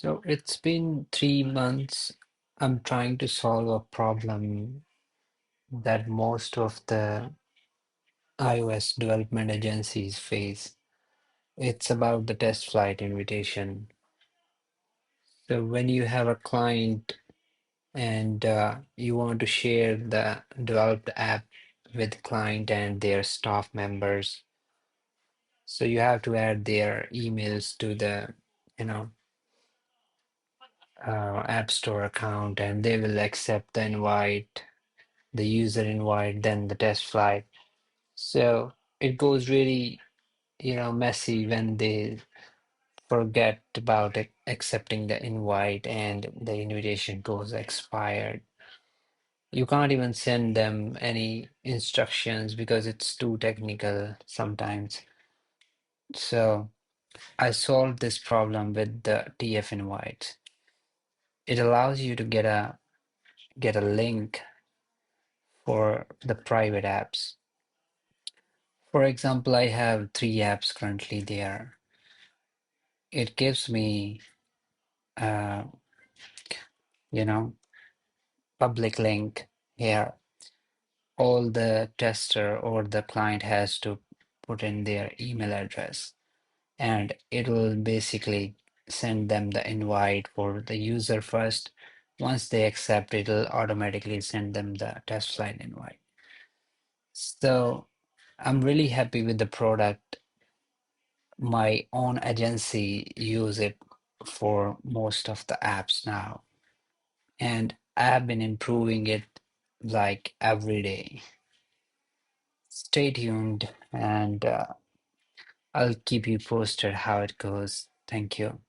So it's been 3 months. I'm trying to solve a problem that most of the iOS development agencies face. It's about the test flight invitation. So when you have a client and you want to share the developed app with client and their staff members, so you have to add their emails to the, you know, App Store account, and they will accept the invite, the user invite, then the test flight. So it goes really, messy when they forget about accepting the invite and the invitation goes expired. You can't even send them any instructions because it's too technical sometimes. So I solved this problem with the TF It allows you to get a link for the private apps. For example, I have 3 apps currently there. It gives me, uh, you know, public link here. All the tester or the client has to put in their email address, and it will basically send them the invite for the user first. Once they accept, it'll automatically send them the test flight invite. So I'm really happy with the product. My own agency use it for most of the apps now, and I've been improving it like every day. Stay tuned, and I'll keep you posted how it goes. Thank you.